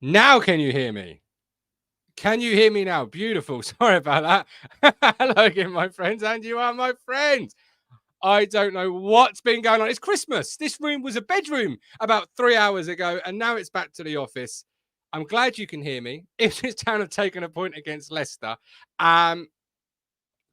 Now, can you hear me? Can you hear me now? Beautiful. Sorry about that. Hello again, my friends, and you are my friends. I don't know what's been going on. It's Christmas. This room was a bedroom about 3 hours ago, and now it's back to the office. I'm glad you can hear me. Ipswich Town have taken a point against Leicester.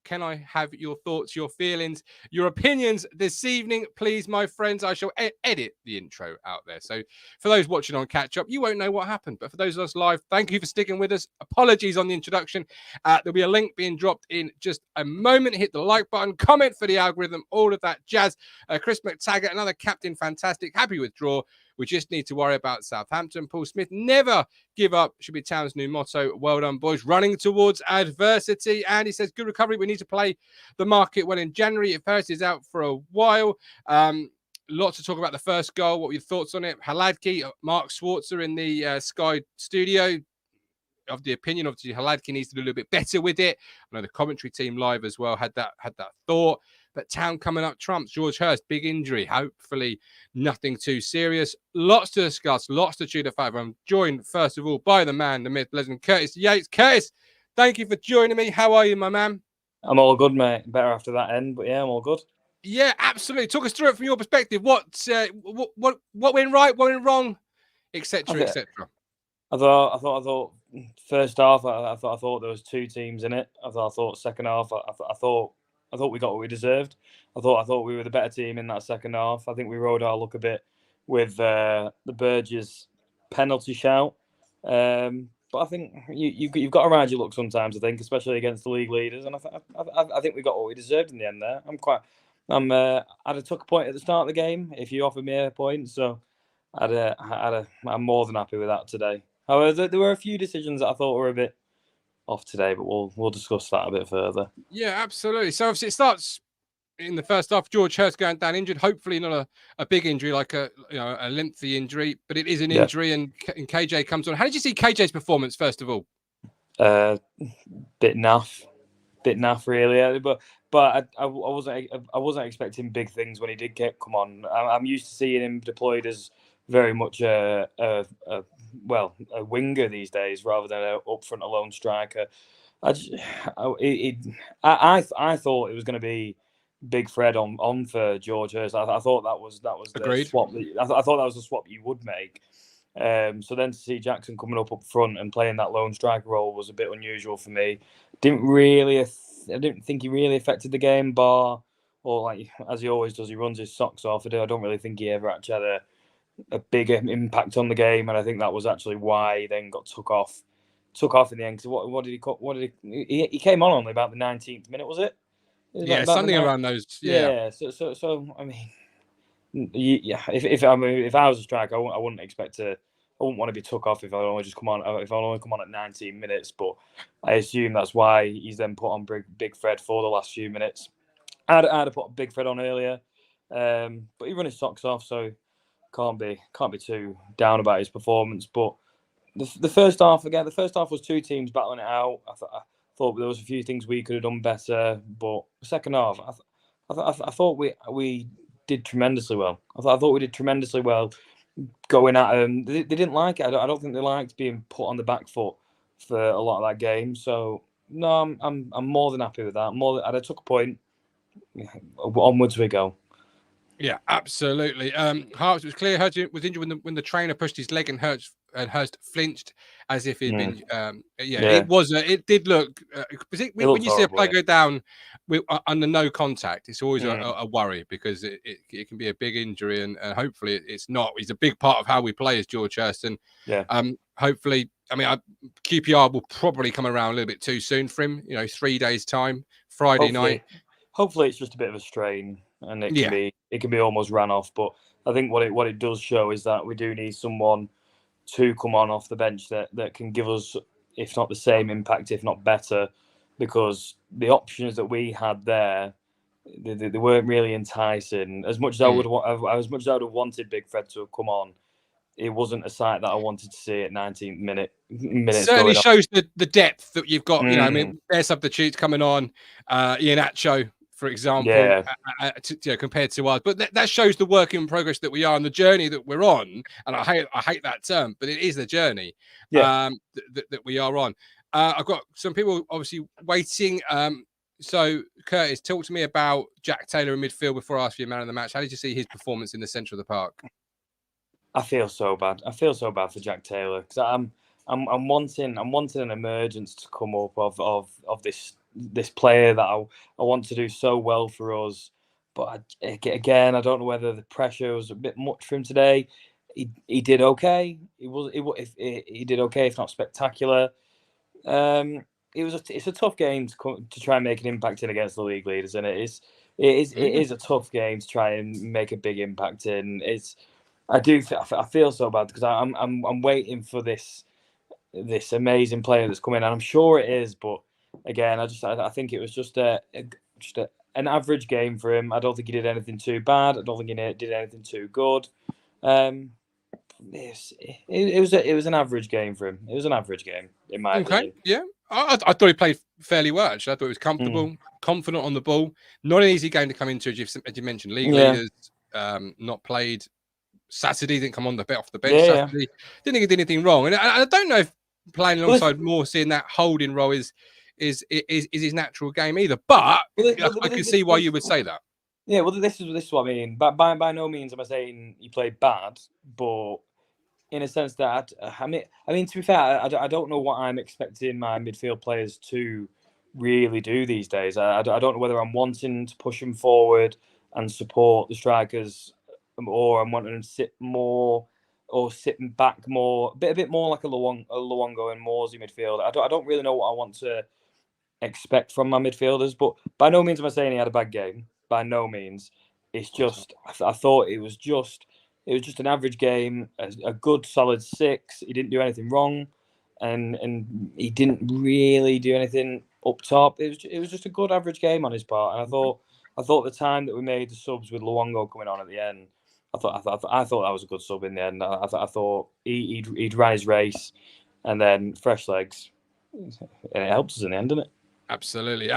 Can I have your thoughts, your feelings, your opinions this evening, please, my friends? I shall edit the intro out there. So for those watching on catch up, you won't know what happened. But for those of us live, thank you for sticking with us. Apologies on the introduction. There'll be a link being dropped in just a moment. Hit the like button, comment for the algorithm, all of that jazz. Chris McTaggart, another captain, fantastic. Happy with draw. We just need to worry about Southampton. Paul Smith, never give up, should be Town's new motto. Well done, boys. Running towards adversity. And he says, good recovery. We need to play the market well in January. If Hurst is out for a while. Lots to talk about the first goal. What were your thoughts on it? Haladki, Mark Schwarzer in the Sky studio. Of the opinion, obviously, Haladki needs to do a little bit better with it. I know the commentary team live as well had that thought. But Town coming up trumps. George Hurst, big injury. Hopefully nothing too serious. Lots to discuss, lots to chew the fat. I'm joined, first of all, by the man, the myth, legend, Curtis Yates. Curtis, thank you for joining me. How are you, my man? I'm all good, mate. Better after that end, but yeah, I'm all good. Yeah, absolutely. Talk us through it from your perspective. What went right, what went wrong, etc., etc. I thought first half, I thought there was two teams in it. I thought second half, I thought we got what we deserved. I thought we were the better team in that second half. I think we rode our luck a bit with the Burgess penalty shout. But I think you've got to ride your luck sometimes. I think, especially against the league leaders, and I think we got what we deserved in the end. There, I'd have took a point at the start of the game if you offered me a point. So I'm more than happy with that today. However, there were a few decisions that I thought were a bit off today, but we'll discuss that a bit further. Yeah, absolutely. So obviously it starts in the first half. George Hurst going down injured. Hopefully not a big injury like a lengthy injury, but it is an injury. And KJ comes on. How did you see KJ's performance first of all? Bit naff really. But I wasn't expecting big things when he did come on. I'm used to seeing him deployed as very much a winger these days rather than an up front alone striker. I thought it was going to be Big Fred on for George Hurst. I thought that was the swap. I thought that was the swap you would make. So then to see Jackson coming up front and playing that lone striker role was a bit unusual for me. I didn't think he really affected the game, bar or like as he always does, he runs his socks off. I don't really think he ever actually had a big impact on the game, and I think that was actually why he then got took off in the end. Because what did he came on only about the 19th minute, was it? Yeah, something around those. Yeah. So I mean, yeah. If I was a striker, I wouldn't expect to. I wouldn't want to be took off if I only come on at 19 minutes. But I assume that's why he's then put on Big Fred for the last few minutes. I'd have put Big Fred on earlier, but he run his socks off, so can't be too down about his performance. But the first half was two teams battling it out. I thought there was a few things we could have done better, but the second half, I thought we did tremendously well. I thought we did tremendously well going at them. They didn't like it. I don't think they liked being put on the back foot for a lot of that game. So no, I'm more than happy with that. I took a point. Onwards we go. Yeah, absolutely. Hart was clear. Hurst was injured when the trainer pushed his leg, and Hurst flinched as if he'd been. It did look. When you see a player go down under no contact, it's always a worry because it can be a big injury, and hopefully it's not. He's a big part of how we play as George Hurst, and hopefully, I mean, QPR will probably come around a little bit too soon for him. 3 days time, Friday night. Hopefully, it's just a bit of a strain, and it can be almost ran off. But I think what it does show is that we do need someone to come on off the bench that can give us, if not the same impact, if not better, because the options that we had there, they weren't really enticing. As much as I would have wanted Big Fred to have come on, it wasn't a sight that I wanted to see at 19th minutes. Certainly shows the depth that you've got. I mean, their substitutes coming on. Iheanacho for example, Yeah. compared to us. But that shows the work in progress that we are and the journey that we're on. And I hate that term, but it is the journey that we are on. I've got some people obviously waiting. So, Curtis, talk to me about Jack Taylor in midfield before I ask you man of the match. How did you see his performance in the centre of the park? I feel so bad. I feel so bad for Jack Taylor because I'm wanting an emergence to come up of this player that I want to do so well for us. But again, I don't know whether the pressure was a bit much for him today. He did okay. He did okay, if not spectacular. It's a tough game to try and make an impact in against the league leaders, and it is a tough game to try and make a big impact in. I feel so bad because I'm waiting for this amazing player that's coming, and I'm sure it is. But again, I think it was just an average game for him. I don't think he did anything too bad. I don't think he did anything too good. It was an average game for him. It was an average game in my opinion. Yeah, I thought he played fairly well. Actually, I thought he was comfortable, confident on the ball. Not an easy game to come into, as you mentioned. League leaders not played. Saturday didn't come on off the bench. Saturday didn't think he did anything wrong, and I don't know if playing alongside Morsi in that holding role is his natural game either. But I can see why you would say that. Yeah, well, this is what I mean. But by no means am I saying he played bad, but in a sense that I mean to be fair, I don't know what I'm expecting my midfield players to really do these days. I don't know whether I'm wanting to push them forward and support the strikers, or I'm wanting to sit more or sitting back more, a bit more like a Luongo and Morsey midfield. I don't really know what I want to expect from my midfielders, but by no means am I saying he had a bad game. By no means. It's just I thought it was just an average game, a good solid 6. He didn't do anything wrong, and he didn't really do anything up top. It was just a good average game on his part, and I thought the time that we made the subs with Luongo coming on at the end, I thought that was a good sub in the end. I thought he'd ran his race, and then fresh legs, and it helps us in the end, doesn't it? Absolutely.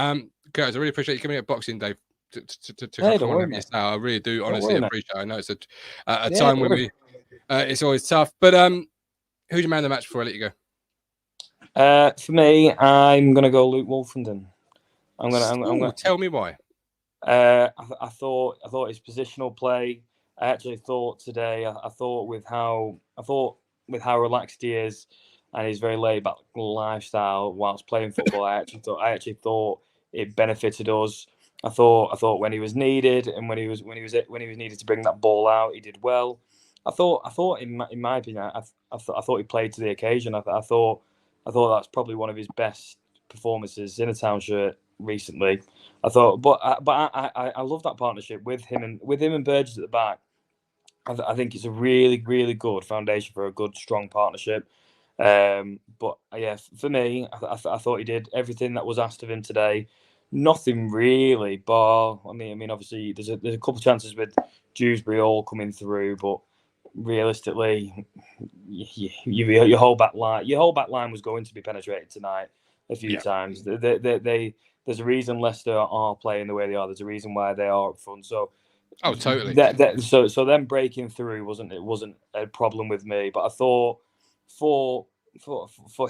Curtis, I really appreciate you coming at Boxing Day to come on with I really do honestly appreciate it. I know it's a time when it's always tough. But who's your man of the match before I let you go? For me, I'm gonna go Luke Wolfenden. I'm gonna tell me why. I thought his positional play. I actually thought today. I thought with how relaxed he is and his very laid back lifestyle whilst playing football. I actually thought it benefited us. I thought when he was needed and when he was needed to bring that ball out, he did well. I thought in my opinion, I thought he played to the occasion. I thought that's probably one of his best performances in a Town shirt recently. I thought, but I love that partnership with him and Burgess at the back. I think it's a really, really good foundation for a good, strong partnership. But yeah, for me, I thought he did everything that was asked of him today. Nothing really, bar. I mean, obviously there's a couple of chances with Dewsbury all coming through, but realistically, your whole back line was going to be penetrated tonight a few times. There's a reason Leicester are playing the way they are. There's a reason why they are up front. So, totally. So them breaking through wasn't a problem with me. But I thought for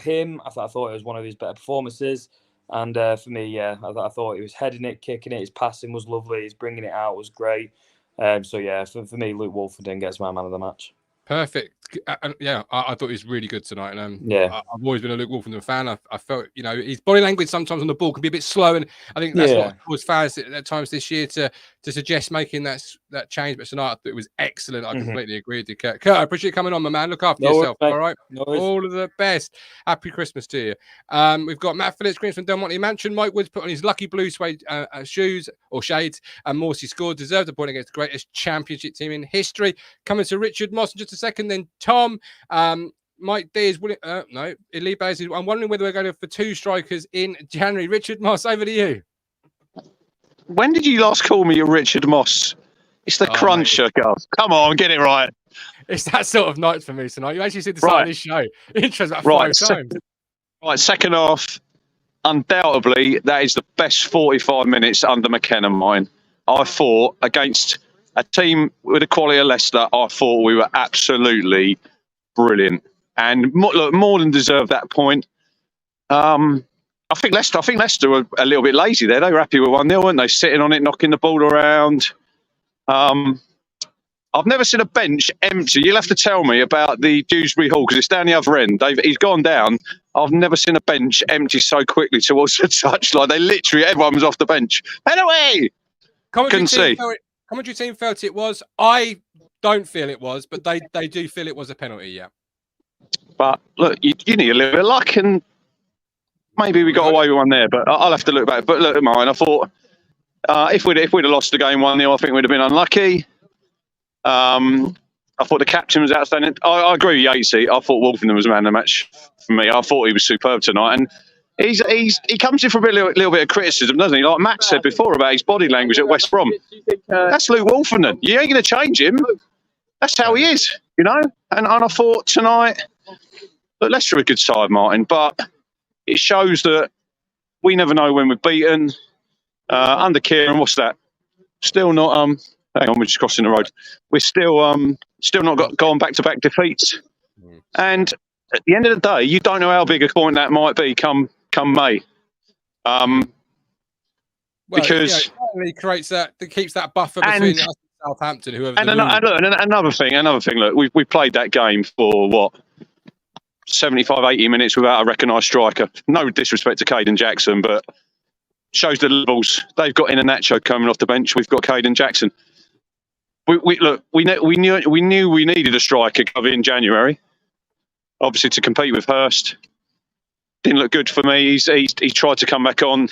him, I thought it was one of his better performances. And for me, I thought he was heading it, kicking it. His passing was lovely. His bringing it out was great. So yeah, for me, Luke Wolfenden gets my man of the match. Perfect. I thought he was really good tonight. And I've always been a Luke Wolfenden fan. I felt, his body language sometimes on the ball can be a bit slow, and I think that's what caused fans at times this year to suggest making that change. But tonight I thought it was excellent. I completely agree with you, Kurt. I appreciate you coming on, my man. Look after yourself. All right. All of the best. Happy Christmas to you. We've got Matt Phillips Greens from Delmonte Mansion. Mike Woods put on his lucky blue suede shoes or shades, and Morsey scored. Deserved a point against the greatest championship team in history. Coming to Richard Moss in just a second. Then Tom. Mike D is willing. No, Elibas is. I'm wondering whether we're going for 2 strikers in January. Richard Moss, over to you. When did you last call me a Richard Moss? It's the cruncher, guys. Come on, get it right. It's that sort of night for me tonight. You actually see the start of this show. Intros about 5 times. Right, second half. undoubtedly, that is the best 45 minutes under McKenna mine. I thought against a team with the quality of Leicester, I thought we were absolutely brilliant and more than deserved that point. I think Leicester were a little bit lazy there. They were happy with 1-0, weren't they? Sitting on it, knocking the ball around. I've never seen a bench empty. You'll have to tell me about the Dewsbury Hall because it's down the other end. He's gone down. I've never seen a bench empty so quickly towards the touchline. They literally, everyone was off the bench. Anyway, couldn't see. Commentary team felt it was. I don't feel it was, but they do feel it was a penalty. Yeah. But look, you need a little bit of luck, and maybe we got away with one there. But I'll have to look back. But look at mine. I thought if we'd have lost the game 1-0, I think we'd have been unlucky. I thought the captain was outstanding. I agree with Yatesy. I thought Wolfenden was man of the match for me. I thought he was superb tonight, and he comes in for a little bit of criticism, doesn't he? Like Matt said before about his body language at West Brom. That's Luke Wolfenden. You ain't going to change him. That's how he is, you know. And I thought tonight, look, Leicester are a good side, Martin, but it shows that we never know when we're beaten. Under Kieran, what's that? Still not. Hang on, we're just crossing the road. We're still not gone back-to-back defeats. And at the end of the day, you don't know how big a point that might be come May. Because it creates that, it keeps that buffer between us and Southampton, whoever. And another thing. Look, we played that game for what 75, 80 minutes without a recognised striker. No disrespect to Caden Jackson, but shows the levels they've got in Iheanacho coming off the bench. We've got Caden Jackson. We knew we needed a striker in January, obviously to compete with Hurst. Didn't look good for me. He tried to come back on.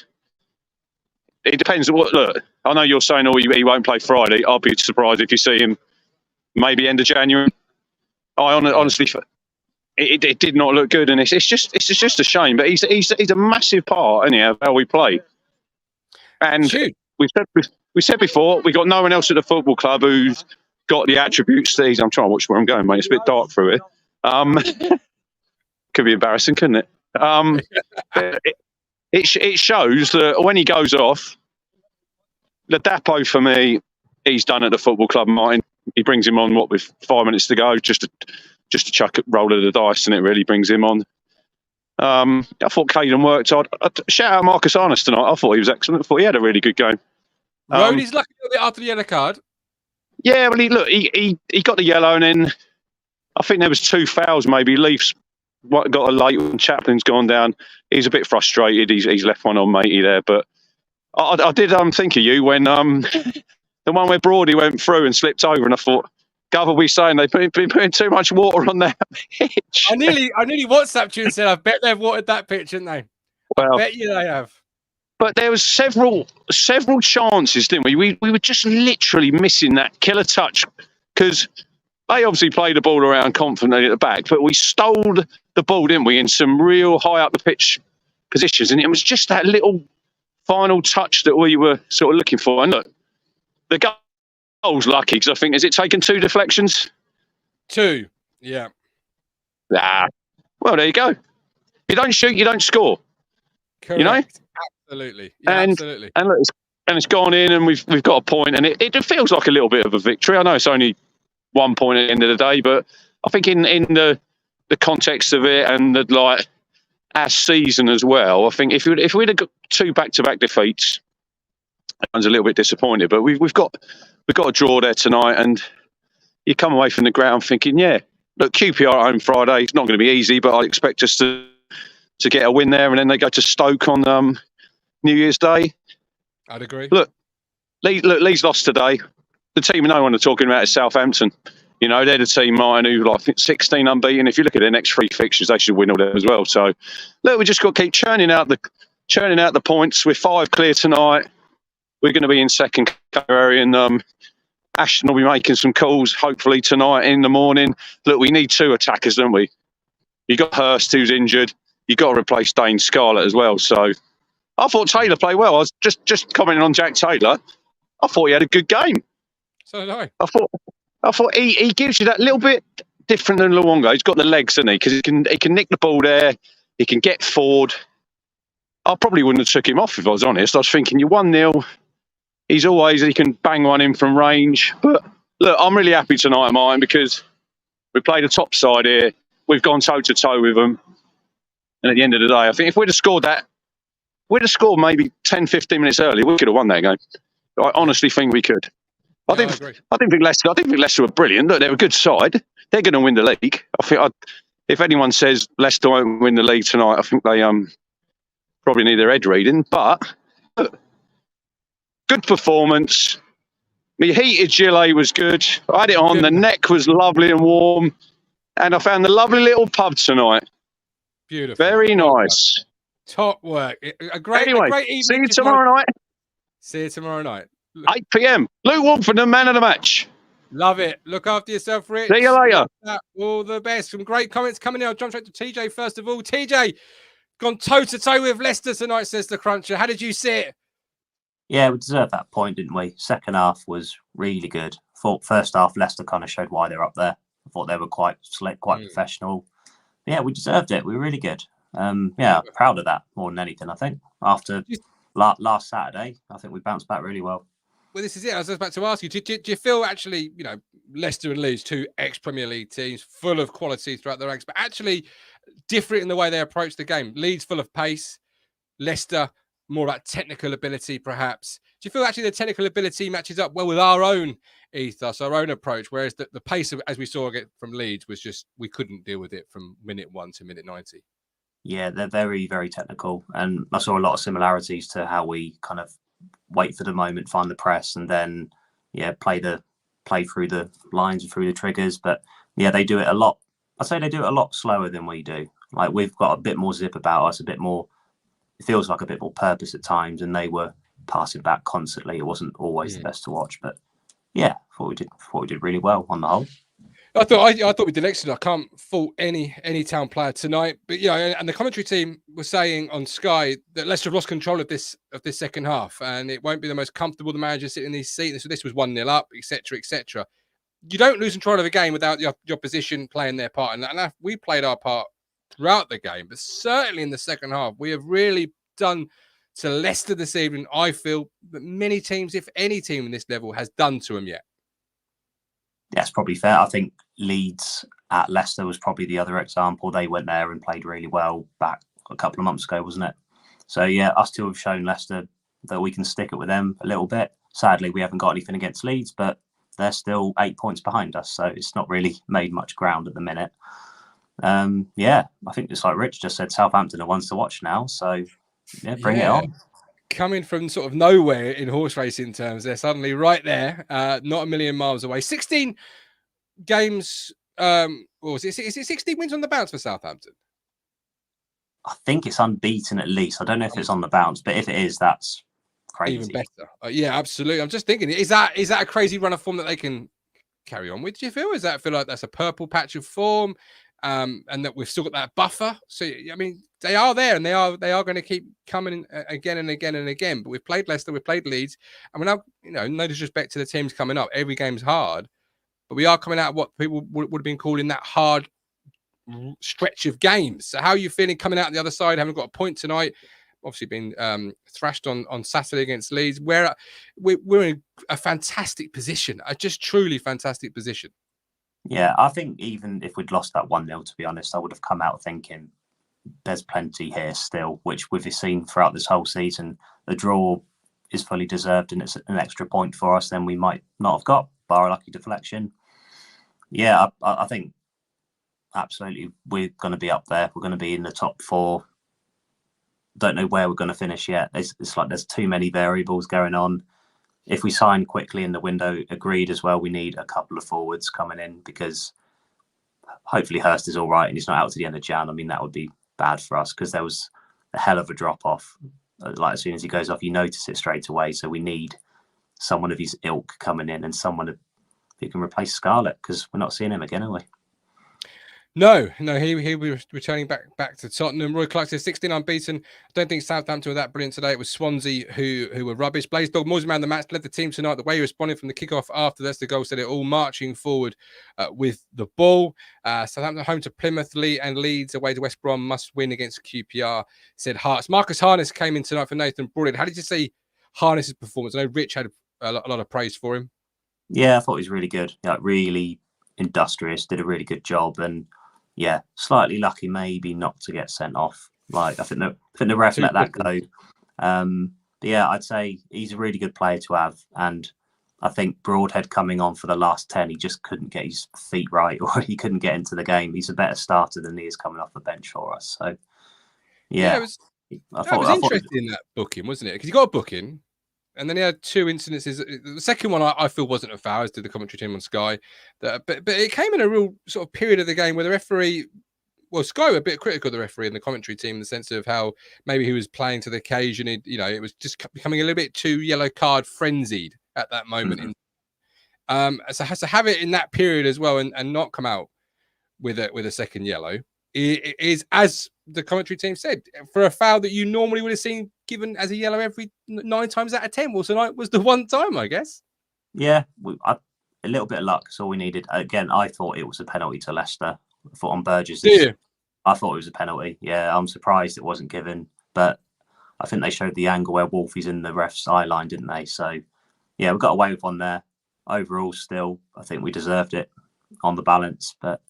It depends. Look, I know you're saying, he won't play Friday. I'll be surprised if you see him maybe end of January. Honestly, it did not look good, and it's just a shame. But he's a massive part, anyhow, of how we play. And we said before, we got no one else at the football club who's got the attributes. I'm trying to watch where I'm going, mate. It's a bit dark through here. Could be embarrassing, couldn't it? It shows that when he goes off, the Dapo for me, he's done at the football club, Martin. He brings him on with 5 minutes to go, just to chuck a roll of the dice, and it really brings him on. I thought Caden worked hard. Shout out Marcus Arnott tonight. I thought he was excellent. I thought he had a really good game. Rhodey's lucky a little bit after the yellow card. Yeah, well, he got the yellow, and then I think there was 2 fouls maybe. Leafs got a late one. Chaplin's gone down. He's a bit frustrated. He's left one on matey there. But I did think of you when the one where Brody went through and slipped over, and I thought, Gov will be saying they've been putting too much water on that pitch. I nearly WhatsApped you and said, I bet they've watered that pitch, didn't they? Well, I bet you they have. But there was several chances, didn't we? We were just literally missing that killer touch because they obviously played the ball around confidently at the back, but we stole the ball, didn't we, in some real high up the pitch positions, and it was just that little final touch that we were sort of looking for. And look, the goal's lucky because I think, has it taken 2 deflections? 2, yeah. Well, there you go. You don't shoot, you don't score. Correct. You know? Absolutely. Yeah, absolutely. And look, it's gone in, and we've got a point, and it feels like a little bit of a victory. I know it's only 1 point at the end of the day, but I think in the context of it and our season as well, I think if we'd have got 2 back-to-back defeats, everyone's a little bit disappointed. But we've got a draw there tonight, and you come away from the ground thinking, yeah, look, QPR at home Friday. It's not going to be easy, but I expect us to get a win there, and then they go to Stoke on New Year's Day. I'd agree. Look, Leeds lost today. The team no one are talking about is Southampton. You know, they're the team, Martin, who I think 16 unbeaten. If you look at their next 3 fixtures, they should win all them as well. So, look, we just got to keep churning out the points. We're 5 clear tonight. We're going to be in second area, and Ashton will be making some calls hopefully tonight in the morning. Look, we need 2 attackers, don't we? You got Hurst, who's injured. You got to replace Dane Scarlett as well. So, I thought Taylor played well. I was just commenting on Jack Taylor. I thought he had a good game. So did I. I thought he gives you that little bit different than Luongo. He's got the legs, hasn't he? Because he can nick the ball there. He can get forward. I probably wouldn't have took him off if I was honest. I was thinking, you're 1-0. He can bang one in from range. But look, I'm really happy tonight, Martin, because we played a top side here. We've gone toe-to-toe with them. And at the end of the day, I think if we'd have scored maybe 10, 15 minutes early, we could have won that game. I honestly think we could. I didn't think Leicester were brilliant. Look, they're a good side. They're going to win the league. If anyone says Leicester won't win the league tonight, I think they probably need their head reading. But look, good performance. My heated gilet was good. I had it on. The neck was lovely and warm. And I found the lovely little pub tonight. Beautiful. Very nice. Top work. A great evening. See you tomorrow night. See you tomorrow night. 8 p.m. Luke Wolford, the man of the match. Love it. Look after yourself, Rich. See you later. All the best. Some great comments coming in. I'll jump straight to TJ first of all. TJ, gone toe-to-toe with Leicester tonight, says the Cruncher. How did you see it? Yeah, we deserved that point, didn't we? Second half was really good. Thought first half, Leicester kind of showed why they're up there. I thought they were quite slick, quite professional. Yeah, we deserved it. We were really good. Proud of that more than anything, I think. After last Saturday, I think we bounced back really well. Well, this is it. I was about to ask you, do you feel actually, Leicester and Leeds, two ex-Premier League teams, full of quality throughout the ranks, but actually different in the way they approach the game? Leeds full of pace, Leicester more about technical ability, perhaps. Do you feel actually the technical ability matches up well with our own ethos, our own approach, whereas the pace, as we saw from Leeds, was just, we couldn't deal with it from minute 1 to minute 90? Yeah, they're very, very technical. And I saw a lot of similarities to how we kind of wait for the moment, find the press, and then play through the lines and through the triggers. But yeah, they do it a lot. I'd say they do it a lot slower than we do. Like, we've got a bit more zip about us, a bit more, it feels like a bit more purpose at times, and they were passing back constantly. It wasn't always the best to watch, but yeah, thought we did really well on the whole. I thought we did excellent. I can't fault any town player tonight. But and the commentary team was saying on Sky that Leicester have lost control of this second half, and it won't be the most comfortable the manager sitting in his seat. So this was 1-0 up, etc., etc. You don't lose control of a game without your opposition playing their part, and we played our part throughout the game. But certainly in the second half, we have really done to Leicester this evening. I feel that many teams, if any team in this level, has done to them yet. That's probably fair. I think Leeds at Leicester was probably the other example. They went there and played really well back a couple of months ago, wasn't it? So yeah, us two have shown Leicester that we can stick it with them a little bit. Sadly, we haven't got anything against Leeds, but they're still 8 points behind us, so it's not really made much ground at the minute. I think just like Rich just said, Southampton are ones to watch now. So yeah, bring it on. Coming from sort of nowhere in horse racing terms, they're suddenly right there, not a million miles away. 16 games, is it 16 wins on the bounce for Southampton? I think it's unbeaten at least. I don't know if it's on the bounce, but if it is, that's crazy. Even better. Yeah, absolutely. I'm just thinking, is that a crazy run of form that they can carry on with? Do you feel? Does that feel like that's a purple patch of form? And that we've still got that buffer. So I mean, they are there, and they are going to keep coming again and again and again. But we've played Leicester, we've played Leeds, and we're now, no disrespect to the teams coming up, every game's hard, but we are coming out of what people would have been calling that hard stretch of games. So how are you feeling coming out the other side? Haven't got a point tonight. Obviously been thrashed on Saturday against Leeds. We're in a fantastic position, a just truly fantastic position. Yeah, I think even if we'd lost that 1-0, to be honest, I would have come out thinking there's plenty here still, which we've seen throughout this whole season. The draw is fully deserved, and it's an extra point for us than we might not have got, bar a lucky deflection. Yeah, I think absolutely we're going to be up there. We're going to be in the top 4. Don't know where we're going to finish yet. It's like there's too many variables going on. If we sign quickly in the window, agreed as well, we need a couple of forwards coming in, because hopefully Hurst is all right and he's not out to the end of Jan. I mean, that would be bad for us, because there was a hell of a drop off. Like, as soon as he goes off, you notice it straight away. So we need someone of his ilk coming in, and someone who can replace Scarlett, because we're not seeing him again, are we? No, he'll be returning back to Tottenham. Roy Clark says 16 unbeaten. I don't think Southampton were that brilliant today. It was Swansea who were rubbish. Blaze Dog Moores man the match, led the team tonight. The way he responded from the kickoff after the Leicester goal said it all, marching forward with the ball. Southampton home to Plymouth, and Leeds away to West Brom, must win against QPR, said Hearts. Marcus Harness came in tonight for Nathan Broadhead. How did you see Harness's performance? I know Rich had a lot of praise for him. Yeah, I thought he was really good. Like, really industrious, did a really good job, and yeah, slightly lucky maybe not to get sent off. Like I think the ref let that go. But yeah, I'd say he's a really good player to have, and I think Broadhead coming on for the last 10, he just couldn't get his feet right, or he couldn't get into the game. He's a better starter than he is coming off the bench for us. So yeah, it was interesting that booking, wasn't it? Because he got a booking. And then he had two incidences. The second one I feel wasn't a foul, as did the commentary team on Sky. But it came in a real sort of period of the game where the referee, well, Sky were a bit critical of the referee and the commentary team in the sense of how maybe he was playing to the occasion. It was just becoming a little bit too yellow card frenzied at that moment. So has to have it in that period as well and not come out with a second yellow. It is, as the commentary team said, for a foul that you normally would have seen given as a yellow every 9 times out of 10. Well, tonight was the one time, I guess. Yeah, a little bit of luck is all we needed. Again, I thought it was a penalty to Leicester. I thought on Burgess. I thought it was a penalty. Yeah, I'm surprised it wasn't given. But I think they showed the angle where Wolfie's in the ref's eye line, didn't they? So, yeah, we got away with one there. Overall, still, I think we deserved it on the balance. But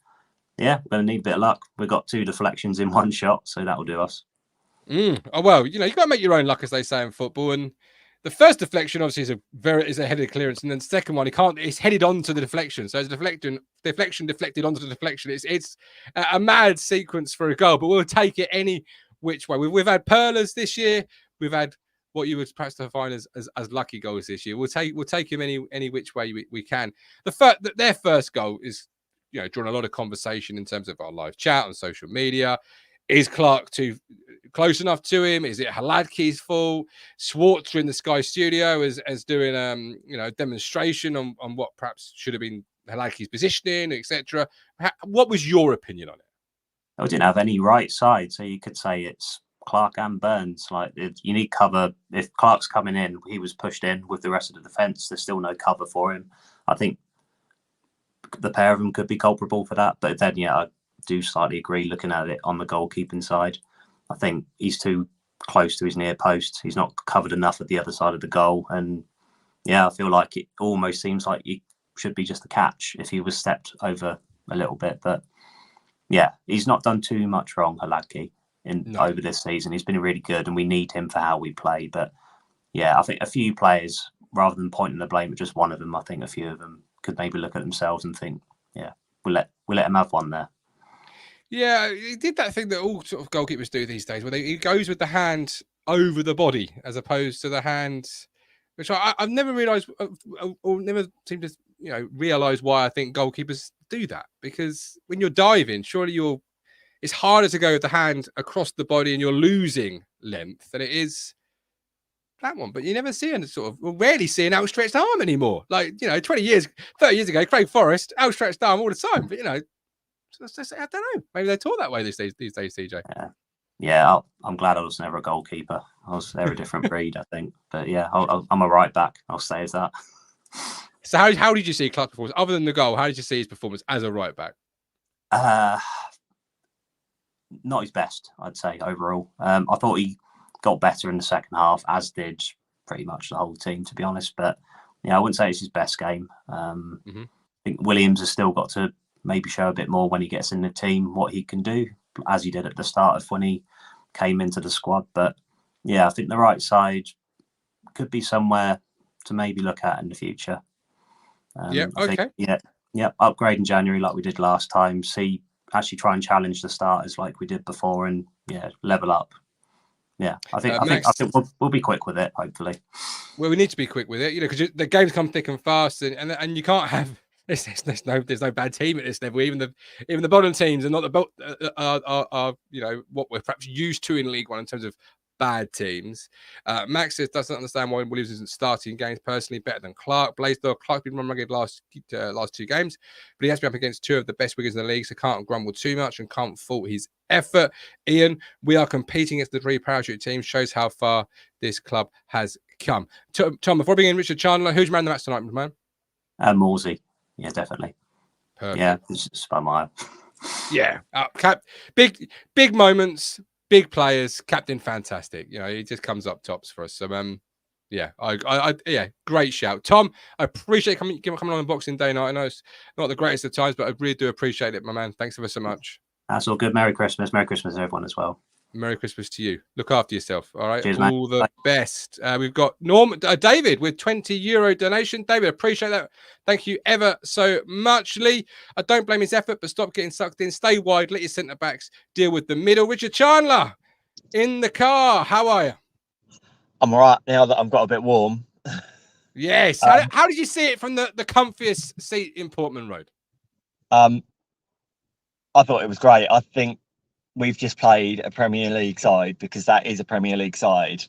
yeah, we're going to need a bit of luck. We've got 2 deflections in one shot, so that will do us. Oh, well, you got to make your own luck, as they say in football. And the first deflection, obviously, is a headed clearance. And then the second one, it's headed onto the deflection. So it's a deflection deflected onto the deflection. It's a mad sequence for a goal, but we'll take it any which way. We've had perlers this year. We've had what you would perhaps define as lucky goals this year. We'll take him any which way we can. Their first goal is, drawn a lot of conversation in terms of our live chat on social media. Is Clark too close enough to him? Is it Hladky's fault? Schwarzer in the Sky Studio as doing a demonstration on what perhaps should have been Hladky's positioning, etc. What was your opinion on it? I didn't have any right side, so you could say it's Clark and Burns. Like, you need cover. If Clark's coming in, he was pushed in with the rest of the defence. There's still no cover for him. I think the pair of them could be culpable for that. But then, yeah, I do slightly agree looking at it on the goalkeeping side. I think he's too close to his near post. He's not covered enough at the other side of the goal. And yeah, I feel like it almost seems like it should be just a catch if he was stepped over a little bit. But yeah, he's not done too much wrong, Hladky, over this season. He's been really good and we need him for how we play. But yeah, I think a few players, rather than pointing the blame at just one of them, I think a few of them could maybe look at themselves and think, yeah, we'll let him have one there. Yeah, he did that thing that all sort of goalkeepers do these days, where he goes with the hand over the body as opposed to the hand, which I've never realised, or never seemed to realise why I think goalkeepers do that. Because when you're diving, surely it's harder to go with the hand across the body and you're losing length than it is that one. But you never see rarely see an outstretched arm anymore. Like, 30 years ago, Craig Forrest, outstretched arm all the time. But, I don't know. Maybe they're taught that way these days, CJ. Yeah, I'm glad I was never a goalkeeper. They're a different breed, I think. But yeah, I'm a right back. I'll stay as that. So how did you see Clark's performance? Other than the goal, how did you see his performance as a right back? Not his best, I'd say, overall. I thought he got better in the second half, as did pretty much the whole team, to be honest. But yeah, I wouldn't say it's his best game. I think Williams has still got to maybe show a bit more when he gets in the team, what he can do, as he did at the start of when he came into the squad. But yeah, I think the right side could be somewhere to maybe look at in the future. Okay. Upgrade in January like we did last time. Actually try and challenge the starters like we did before, and level up. Yeah, I think we'll be quick with it, hopefully. Well, we need to be quick with it, because the games come thick and fast, and you can't have. There's no bad team at this level. Even the bottom teams are not are what we're perhaps used to in League One in terms of bad teams. Max says doesn't understand why Williams isn't starting games personally better than Clark. Blaisdell, Clark's been run rugged last 2 games, but he has been up against 2 of the best wingers in the league, so can't grumble too much and can't fault his effort. Ian, we are competing against the 3 parachute teams. Shows how far this club has come. Tom, before we begin, Richard Chandler, who's man the match tonight, man? Morsey, yeah, definitely. Perfect. Yeah, it's just by my. Yeah, big moments, big players, captain, fantastic. You know, he just comes up tops for us. So, yeah, yeah, great shout, Tom. I appreciate coming on Boxing Day night. I know it's not the greatest of times, but I really do appreciate it, my man. Thanks ever so much. That's all good. Merry Christmas to everyone as well. Merry Christmas to you. Look after yourself. All right. Cheers, all the best. We've got David with €20 donation. David, appreciate that. Thank you ever so much. Lee, I don't blame his effort, but stop getting sucked in. Stay wide. Let your centre backs deal with the middle. Richard Chandler in the car. How are you? I'm all right now that I've got a bit warm. Yes. How did you see it from the comfiest seat in Portman Road? I thought it was great. I think we've just played a Premier League side, because that is a Premier League side.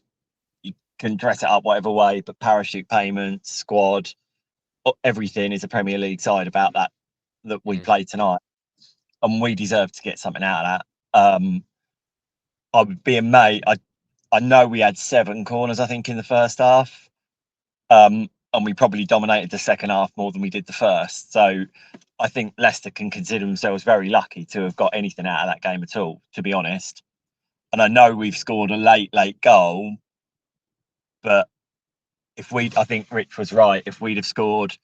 You can dress it up whatever way, but parachute payments, squad, everything is a Premier League side about that we played tonight. And we deserve to get something out of that. I would be amazed. I know we had 7 corners, I think, in the first half. And we probably dominated the second half more than we did the first. So I think Leicester can consider themselves very lucky to have got anything out of that game at all, to be honest. And I know we've scored a late goal, but I think Rich was right. If we'd have scored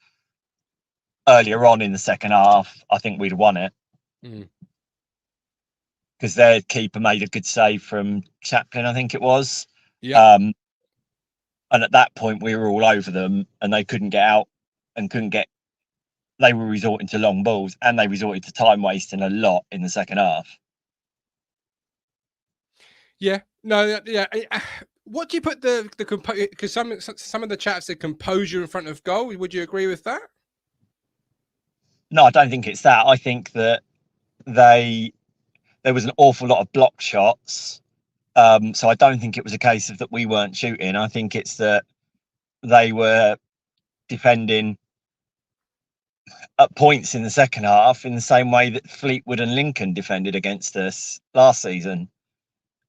earlier on in the second half, I think we'd have won it. Because their keeper made a good save from Chaplin, I think it was. Yeah. And at that point, we were all over them, and they couldn't get out and they were resorting to long balls, and they resorted to time wasting a lot in the second half. Yeah, no, yeah. What do you put the because some of the chaps said composure in front of goal. Would you agree with that? No, I don't think it's that. I think that there was an awful lot of block shots. So I don't think it was a case of that we weren't shooting. I think it's that they were defending at points in the second half in the same way that Fleetwood and Lincoln defended against us last season,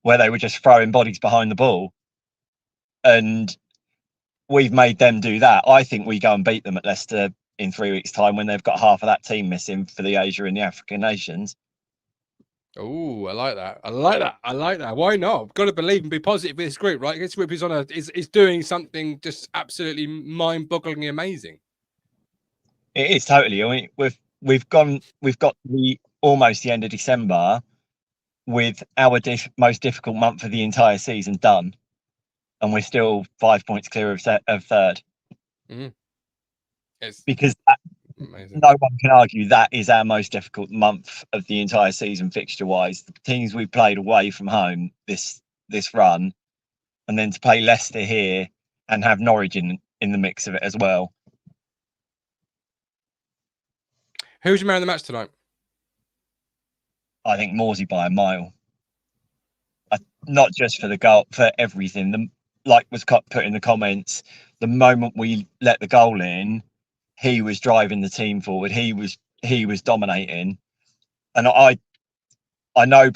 where they were just throwing bodies behind the ball. And we've made them do that. I think we go and beat them at Leicester in 3 weeks' time when they've got half of that team missing for the Asia and the African nations. Oh, I like that. I like that. Why not? Got to believe and be positive with this group, right? This group is doing something just absolutely mind-bogglingly amazing. It is totally. I mean, we've got almost the end of December with our most difficult month of the entire season done, and we're still 5 points clear of third. Because no one can argue that is our most difficult month of the entire season fixture-wise. The teams we played away from home this run, and then to play Leicester here and have Norwich in the mix of it as well. Who's your man of the match tonight? I think Morsey by a mile. Not just for the goal, for everything. Like was put in the comments, the moment we let the goal in, he was driving the team forward. He was dominating. And I know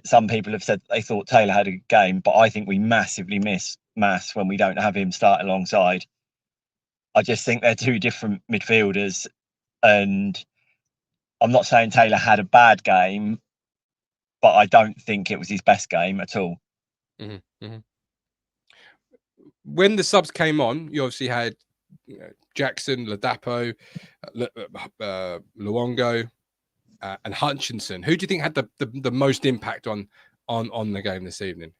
some people have said they thought Taylor had a good game, but I think we massively miss Mass when we don't have him start alongside. I just think they're 2 different midfielders, and I'm not saying Taylor had a bad game, but I don't think it was his best game at all. When the subs came on, you obviously had Jackson, Ladapo, Luongo, and Hutchinson. Who do you think had the most impact on the game this evening?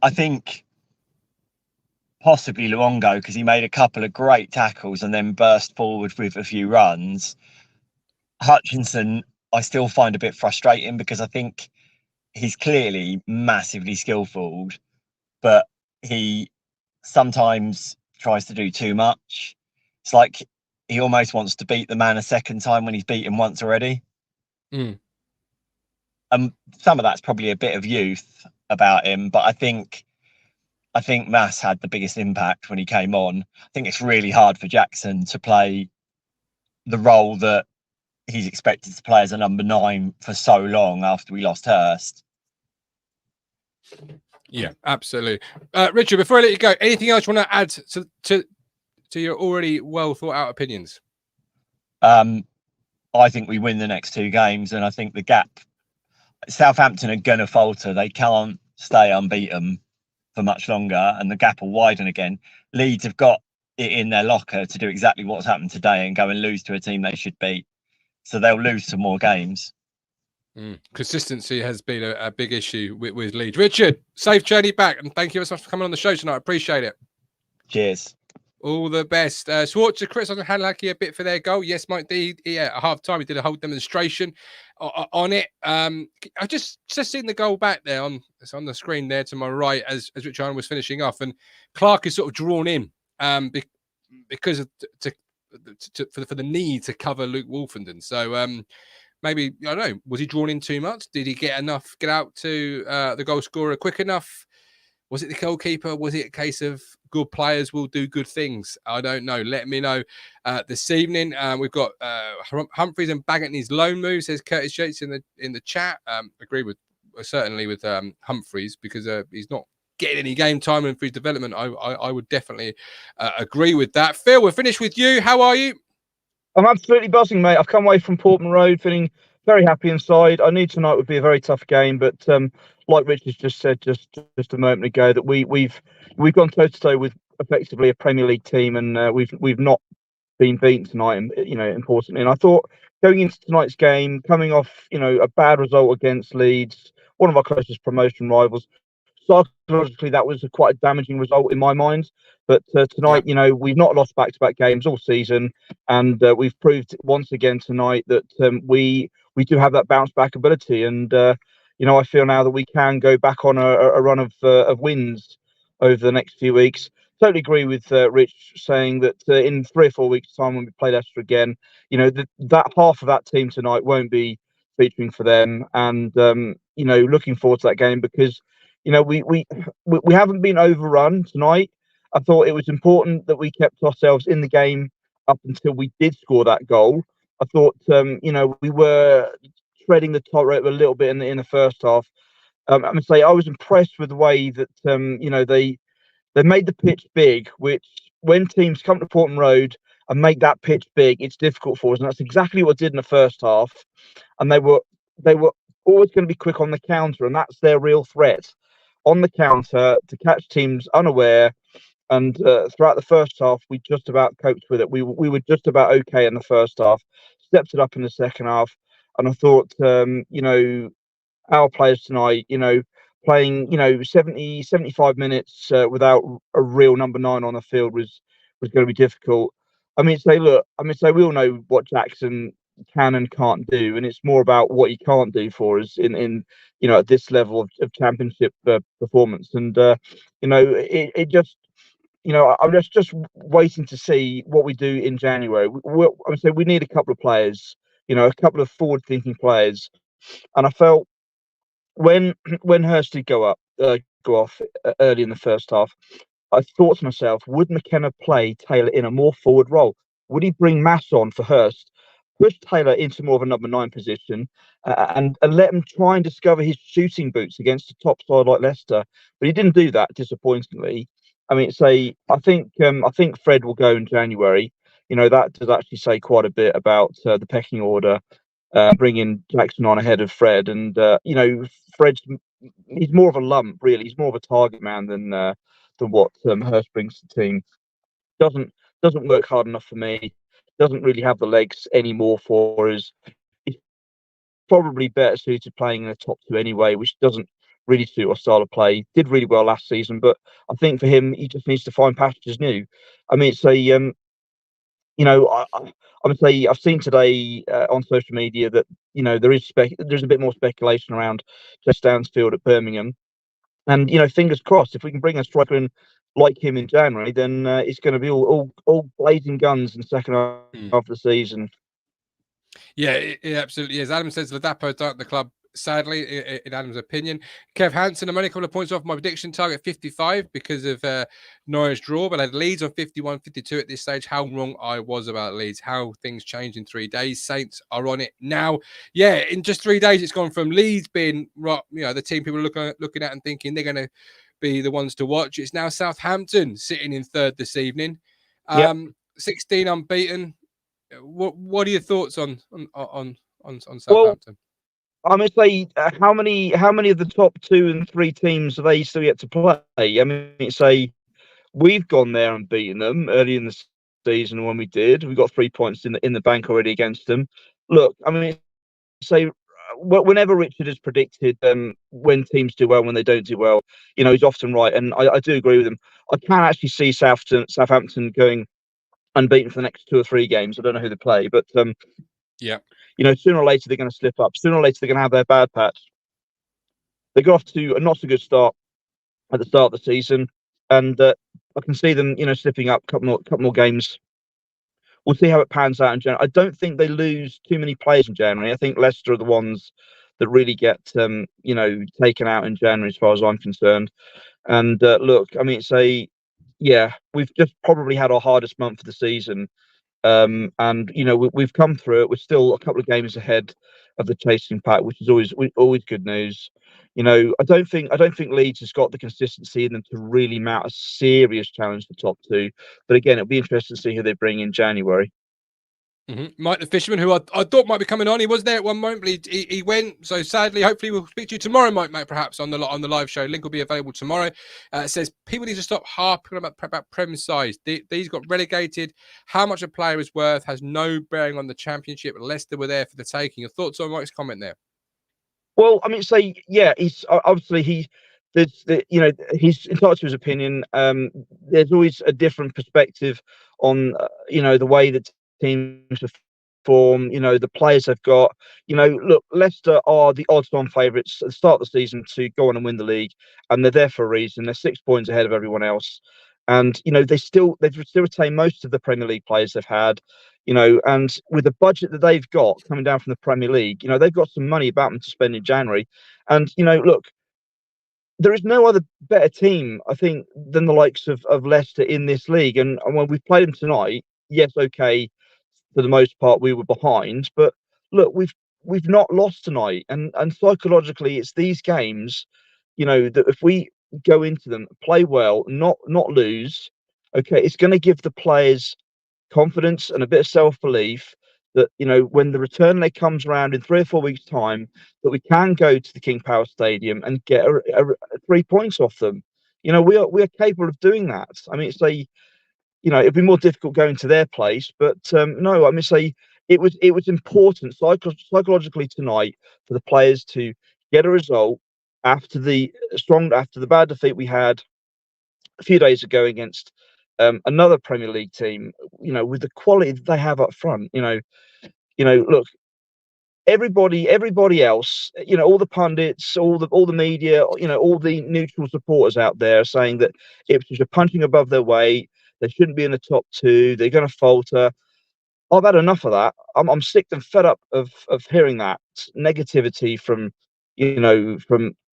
I think possibly Luongo, because he made a couple of great tackles and then burst forward with a few runs. Hutchinson, I still find a bit frustrating because I think he's clearly massively skillful, but he sometimes tries to do too much. It's like he almost wants to beat the man a second time when he's beat him once already. And some of that's probably a bit of youth. about him, but I think Mass had the biggest impact when he came on. I think it's really hard for Jackson to play the role that he's expected to play as a number 9 for so long after we lost Hurst. Yeah, absolutely. Richard, before I let you go, anything else you want to add to your already well thought out opinions? I think we win the next 2 games, and I think the gap, Southampton are going to falter. They can't stay unbeaten for much longer, and the gap will widen again. Leeds have got it in their locker to do exactly what's happened today and go and lose to a team they should beat. So they'll lose some more games. Consistency has been a big issue with Leeds. Richard, safe journey back, and thank you so much for coming on the show tonight. I appreciate it. Cheers. All the best. Schwarzer criticised Hanlaki a bit for their goal. Yes, Mike D. Yeah, at half time he did a whole demonstration on it. I just seen the goal back there it's on the screen there to my right as Richard was finishing off, and Clark is sort of drawn in because of for the need to cover Luke Wolfenden. So maybe, I don't know, was he drawn in too much? Did he get out to the goal scorer quick enough? Was it the goalkeeper? Was it a case of good players will do good things? I don't know. Let me know this evening. We've got Humphreys and Baggett loan move, says Curtis Yates in the chat. Agree with certainly with Humphreys, because he's not getting any game time, and for his development, I would definitely agree with that. Phil, we're finished with you. How are you? I'm absolutely buzzing, mate. I've come away from Portman Road feeling very happy inside. I knew tonight would be a very tough game, but like Richard just said just a moment ago, that we've gone toe to toe with effectively a Premier League team, and we've not been beaten tonight. And importantly, and I thought going into tonight's game, coming off a bad result against Leeds, one of our closest promotion rivals, psychologically that was quite a damaging result in my mind. But tonight, we've not lost back-to-back games all season, and we've proved once again tonight that we do have that bounce-back ability. And I feel now that we can go back on a run of wins over the next few weeks. Totally agree with Rich saying that in 3 or 4 weeks' time, when we play Leicester again, that half of that team tonight won't be featuring for them. And looking forward to that game, because we haven't been overrun tonight. I thought it was important that we kept ourselves in the game up until we did score that goal. I thought, we were treading the tightrope a little bit in the first half. I must say, I was impressed with the way that, they made the pitch big, which when teams come to Portman Road and make that pitch big, it's difficult for us. And that's exactly what did in the first half. And they were always going to be quick on the counter, and that's their real threat. On the counter to catch teams unaware. And throughout the first half, we just about coped with it. We were just about okay in the first half, stepped it up in the second half. And I thought, our players tonight, playing, 70, 75 minutes without a real number 9 on the field was going to be difficult. We all know what Jackson can and can't do, and it's more about what he can't do for us in at this level of championship performance. And it just, I'm just waiting to see what we do in January. We need a couple of players, a couple of forward-thinking players. And I felt when Hurst did go off early in the first half, I thought to myself, would McKenna play Taylor in a more forward role? Would he bring Mass on for Hurst, push Taylor into more of a number 9 position, and let him try and discover his shooting boots against a top side like Leicester? But he didn't do that, disappointingly. I think Fred will go in January. That does actually say quite a bit about the pecking order, bringing Jackson on ahead of Fred. And he's more of a lump, really. He's more of a target man than what Hurst brings to the team. Doesn't work hard enough for me. Doesn't really have the legs anymore for us. He's probably better suited playing in the top 2 anyway, which doesn't really suit our style of play. Did really well last season, but I think for him, he just needs to find pastures new. I've seen today on social media that there's a bit more speculation around Jess Stansfield at Birmingham, and fingers crossed, if we can bring a striker in like him in January, then it's going to be all blazing guns in the second half of the season. Yeah, it absolutely is. Adam says Ladapo started the club sadly, in Adam's opinion. Kev Hansen, I'm only a couple of points off my prediction target, 55, because of Norwich draw, but I had Leeds on 51, 52 at this stage. How wrong I was about Leeds, how things changed in 3 days. Saints are on it now. Yeah, in just 3 days, it's gone from Leeds being, the team people are looking at and thinking they're going to be the ones to watch. It's now Southampton sitting in third this evening. 16 unbeaten. What are your thoughts on Southampton? Well, I'm going to say how many of the top 2 and 3 teams are they still yet to play? I mean, say we've gone there and beaten them early in the season when we did. We got 3 points in the bank already against them. Look, I mean, say whenever Richard has predicted when teams do well, when they don't do well, he's often right, and I do agree with him. I can actually see Southampton going unbeaten for the next 2 or 3 games. I don't know who they play, but sooner or later they're going to slip up. Sooner or later they're going to have their bad patch. They got off to a not so good start at the start of the season, and I can see them, slipping up a couple more games. We'll see how it pans out in January. I don't think they lose too many players in January. I think Leicester are the ones that really get taken out in January, as far as I'm concerned. And look, I mean, we've just probably had our hardest month of the season. And we've come through it. We're still a couple of games ahead of the chasing pack, which is always good news. I don't think Leeds has got the consistency in them to really mount a serious challenge for top 2. But again, it'll be interesting to see who they bring in January. Mike the Fisherman, who I thought might be coming on, he was there at one moment, but he went. So sadly, hopefully we'll speak to you tomorrow, Mike, perhaps on the live show. Link will be available tomorrow. It says people need to stop harping about Prem size. These got relegated. How much a player is worth has no bearing on the Championship. Leicester were there for the taking. Your thoughts on Mike's comment there? Well, I mean, he's obviously he's entitled to his opinion. There's always a different perspective on the way that teams perform, the players they've got. Look, Leicester are the odds-on favourites at the start of the season to go on and win the league, and they're there for a reason. They're 6 points ahead of everyone else, and they've still retained most of the Premier League players they've had. And with the budget that they've got coming down from the Premier League, they've got some money about them to spend in January. And look, there is no other better team, I think, than the likes of Leicester in this league. And when we've played them tonight, yes, okay, for the most part we were behind, but look, we've not lost tonight, and psychologically it's these games, that if we go into them, play well, not lose, okay, it's going to give the players confidence and a bit of self-belief that when the return leg comes around in 3 or 4 weeks' time, that we can go to the King Power Stadium and get 3 points off them. We are capable of doing that. I mean, it'd be more difficult going to their place, but no, I mean, it was important psychologically tonight for the players to get a result after the bad defeat we had a few days ago against another Premier League team. With the quality that they have up front. Look, everybody else, all the pundits, all the media, all the neutral supporters out there are saying that Ipswich are punching above their weight. They shouldn't be in the top 2. They're going to falter. I've had enough of that. I'm sick and fed up of hearing that negativity from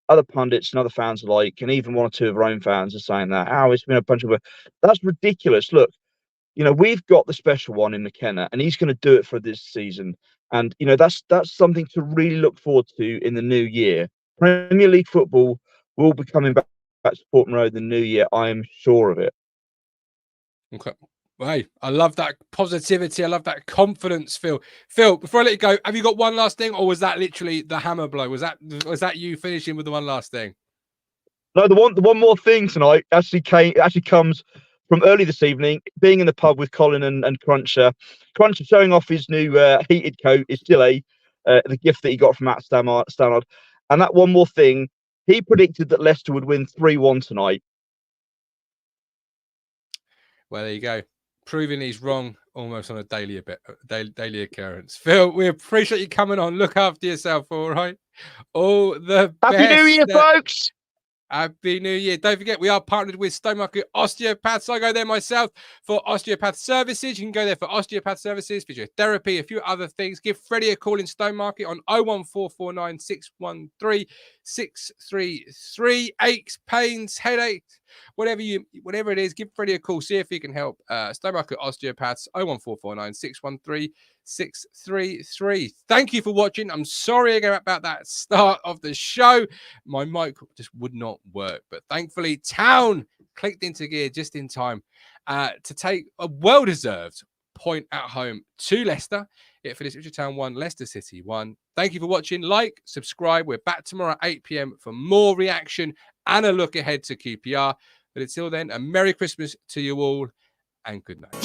other pundits and other fans alike, and even 1 or 2 of our own fans are saying that. It's been a bunch of. That's ridiculous. Look, we've got the special one in McKenna, and he's going to do it for this season. And that's something to really look forward to in the new year. Premier League football will be coming back to Portman Road in the new year. I am sure of it. Okay. Hey, I love that positivity. I love that confidence, Phil. Phil, before I let you go, have you got one last thing, or was that literally the hammer blow? Was that you finishing with the one last thing? No, the one more thing tonight actually comes from early this evening, being in the pub with Colin and Cruncher. Cruncher showing off his new heated coat, his gilet, the gift that he got from Matt Stannard. And that one more thing, he predicted that Leicester would win 3-1 tonight. Well, there you go. Proving he's wrong almost on a daily occurrence. Phil, we appreciate you coming on. Look after yourself, all right? All the Happy best. New Year, folks! Happy New Year. Don't forget, we are partnered with Stone Market Osteopaths. I go there myself for osteopath services. You can go there for osteopath services, physiotherapy, a few other things. Give Freddie a call in Stone Market on 01449 613 633. Aches, pains, headaches, whatever it is, give Freddie a call. See if he can help. Stone Market Osteopaths, 01449 613 633. Thank you for watching. I'm sorry again about that start of the show. My mic just would not work, but thankfully Town clicked into gear just in time to take a well-deserved point at home to Leicester. It finished Ipswich Town 1, Leicester City 1. Thank you for watching. Like, subscribe. We're back tomorrow at 8 p.m. for more reaction and a look ahead to QPR. But until then, a Merry Christmas to you all and good night.